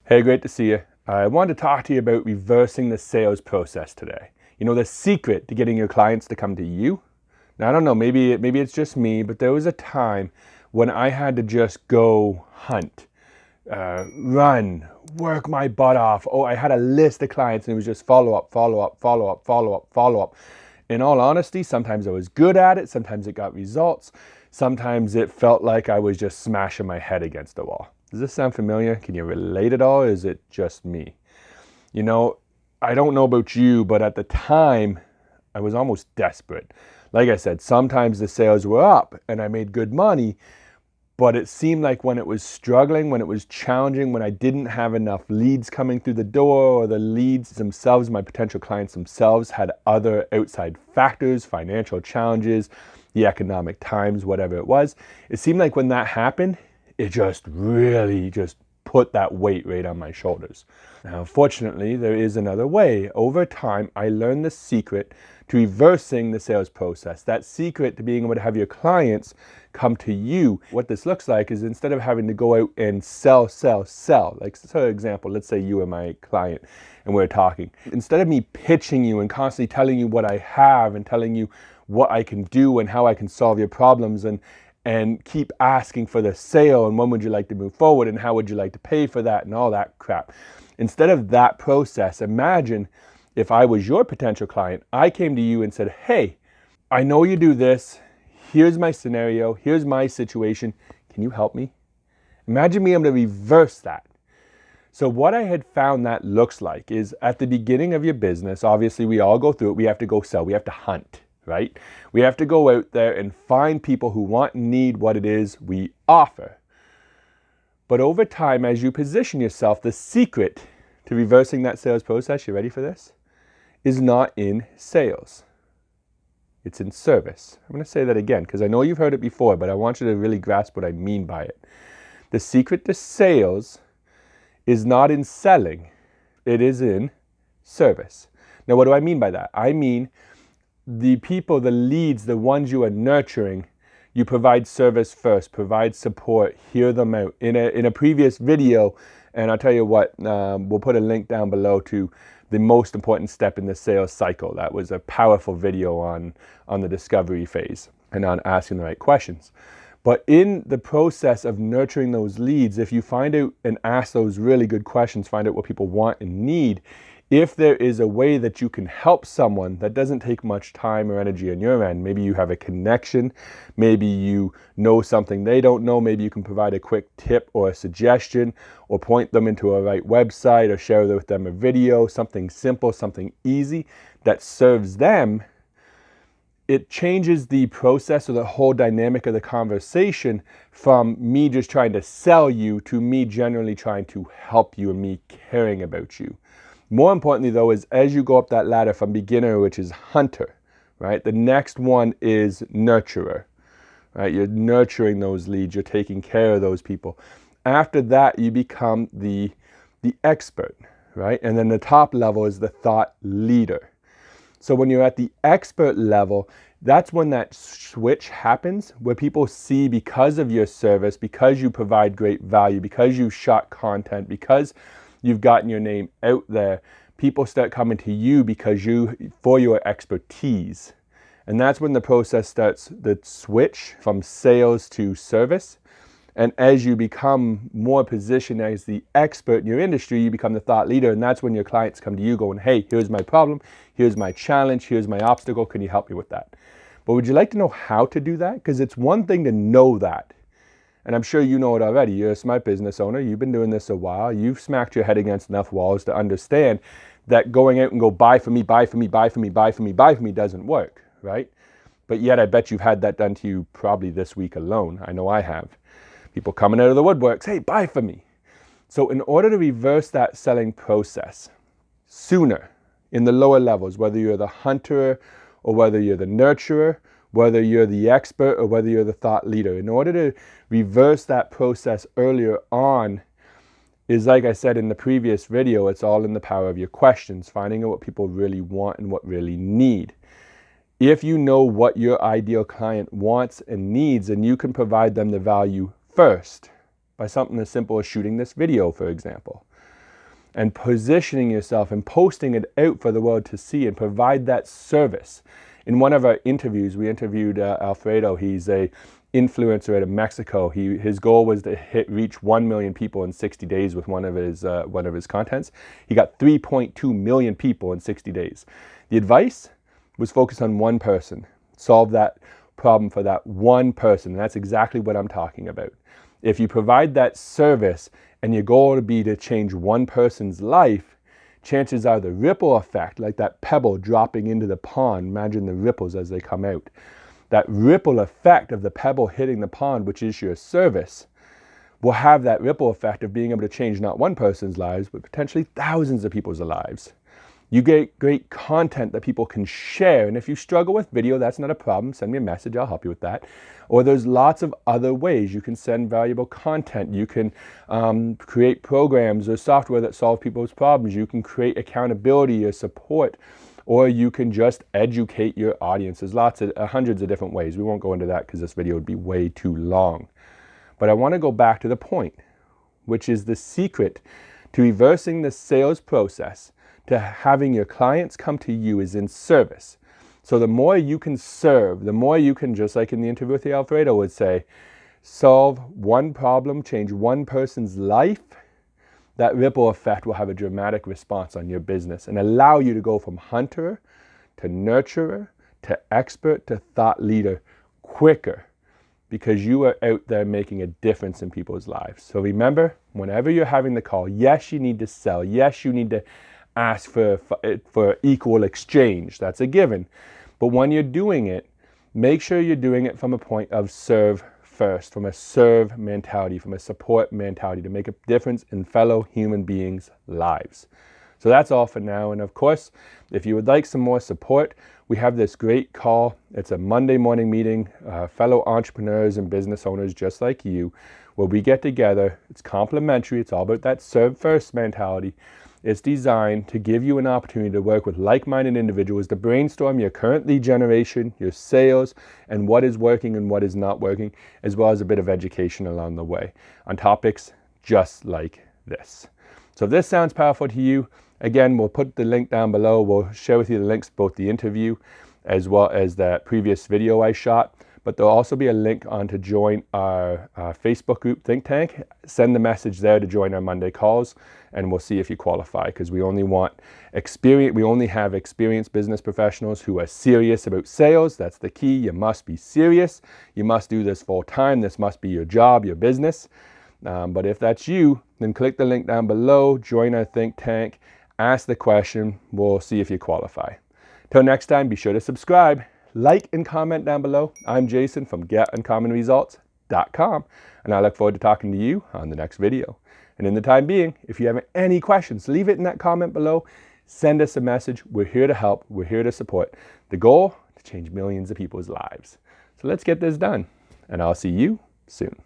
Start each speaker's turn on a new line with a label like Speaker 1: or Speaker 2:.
Speaker 1: Hey, great to see you. I wanted to talk to you about reversing the sales process today. You know, the secret to getting your clients to come to you. Now, I don't know, maybe it's just me, but there was a time when I had to just go hunt, run, work my butt off. Oh, I had a list of clients and it was just follow up, follow up, follow up, follow up, follow up. In all honesty, sometimes I was good at it, sometimes it got results, sometimes it felt like I was just smashing my head against the wall. Does this sound familiar? Can you relate at all, or is it just me? You know, I don't know about you, but at the time, I was almost desperate. Like I said, sometimes the sales were up and I made good money, but it seemed like when it was struggling, when it was challenging, when I didn't have enough leads coming through the door, or the leads themselves, my potential clients themselves, had other outside factors, financial challenges, the economic times, whatever it was, it seemed like when that happened, it just really just put that weight right on my shoulders. Now, fortunately, there is another way. Over time, I learned the secret to reversing the sales process. That secret to being able to have your clients come to you. What this looks like is, instead of having to go out and sell, like, for example, let's say you are my client and we're talking. Instead of me pitching you and constantly telling you what I have and telling you what I can do and how I can solve your problems and keep asking for the sale and when would you like to move forward and how would you like to pay for that and all that crap. Instead of that process, imagine if I was your potential client, I came to you and said, hey, I know you do this. Here's my scenario. Here's my situation. Can you help me? Imagine me able to reverse that. So what I had found that looks like is, at the beginning of your business, obviously we all go through it. We have to go sell. We have to hunt. Right? We have to go out there and find people who want and need what it is we offer. But over time, as you position yourself, the secret to reversing that sales process, you ready for this, is not in sales. It's in service. I'm going to say that again because I know you've heard it before, but I want you to really grasp what I mean by it. The secret to sales is not in selling. It is in service. Now, what do I mean by that? I mean, the people, the leads, the ones you are nurturing, you provide service first, provide support, hear them out. In a previous video, and I'll tell you what, we'll put a link down below to the most important step in the sales cycle. That was a powerful video on the discovery phase and on asking the right questions. But in the process of nurturing those leads, if you find out and ask those really good questions, find out what people want and need, if there is a way that you can help someone that doesn't take much time or energy on your end, maybe you have a connection, maybe you know something they don't know, maybe you can provide a quick tip or a suggestion or point them into a right website or share with them a video, something simple, something easy that serves them, it changes the process or the whole dynamic of the conversation from me just trying to sell you to me generally trying to help you and me caring about you. More importantly, though, is as you go up that ladder from beginner, which is hunter, right? The next one is nurturer, right? You're nurturing those leads. You're taking care of those people. After that, you become the expert, right? And then the top level is the thought leader. So when you're at the expert level, that's when that switch happens, where people see, because of your service, because you provide great value, because you shot content, because you've gotten your name out there, people start coming to you for your expertise. And that's when the process starts, the switch from sales to service. And as you become more positioned as the expert in your industry, you become the thought leader. And that's when your clients come to you going, hey, here's my problem, here's my challenge, here's my obstacle, can you help me with that? But would you like to know how to do that? Because it's one thing to know that. And I'm sure you know it already. You're a smart business owner. You've been doing this a while. You've smacked your head against enough walls to understand that going out and go buy for me, buy for me, buy for me, buy for me, buy for me doesn't work, right? But yet I bet you've had that done to you probably this week alone. I know I have. People coming out of the woodworks, hey, buy for me. So in order to reverse that selling process sooner in the lower levels, whether you're the hunter or whether you're the nurturer, whether you're the expert or whether you're the thought leader, in order to reverse that process earlier on, is, like I said in the previous video, it's all in the power of your questions, finding out what people really want and what really need. If you know what your ideal client wants and needs, and you can provide them the value first by something as simple as shooting this video, for example. and positioning yourself and posting it out for the world to see and provide that service. In one of our interviews, we interviewed Alfredo. He's a influencer out of Mexico. His goal was to reach 1 million people in 60 days with one of his contents. He got 3.2 million people in 60 days. The advice was focused on one person. Solve that problem for that one person. And that's exactly what I'm talking about. If you provide that service and your goal would be to change one person's life, chances are the ripple effect, like that pebble dropping into the pond, imagine the ripples as they come out. That ripple effect of the pebble hitting the pond, which is your service, will have that ripple effect of being able to change not one person's lives, but potentially thousands of people's lives. You get great content that people can share. And if you struggle with video, that's not a problem. Send me a message, I'll help you with that. Or there's lots of other ways you can send valuable content. You can create programs or software that solve people's problems. You can create accountability or support, or you can just educate your audience. There's hundreds of different ways. We won't go into that because this video would be way too long. But I want to go back to the point, which is the secret to reversing the sales process to having your clients come to you is in service. So the more you can serve, the more you can, just like in the interview with the Alfredo would say, solve one problem, change one person's life, that ripple effect will have a dramatic response on your business and allow you to go from hunter to nurturer to expert to thought leader quicker, because you are out there making a difference in people's lives. So remember, whenever you're having the call, yes, you need to sell. Yes, you need to ask for equal exchange. That's a given. But when you're doing it, make sure you're doing it from a point of serve first, from a serve mentality, from a support mentality to make a difference in fellow human beings' lives. So that's all for now. And of course, if you would like some more support, we have this great call. It's a Monday morning meeting, fellow entrepreneurs and business owners just like you, where we get together. It's complimentary. It's all about that serve first mentality. It's designed to give you an opportunity to work with like-minded individuals to brainstorm your current lead generation, your sales, and what is working and what is not working, as well as a bit of education along the way on topics just like this. So if this sounds powerful to you, again, we'll put the link down below. We'll share with you the links, both the interview as well as that previous video I shot. But there'll also be a link on to join our Facebook group, Think Tank. Send the message there to join our Monday calls, and we'll see if you qualify, because we only have experienced business professionals who are serious about sales. That's the key. You must be serious. You must do this full time. This must be your job, your business. But if that's you, then click the link down below, join our Think Tank, ask the question. We'll see if you qualify. Till next time, be sure to subscribe. Like and comment down below. I'm Jason from GetUncommonResults.com, and I look forward to talking to you on the next video. And in the time being, if you have any questions, leave it in that comment below. Send us a message. We're here to help. We're here to support. The goal, to change millions of people's lives. So let's get this done, and I'll see you soon.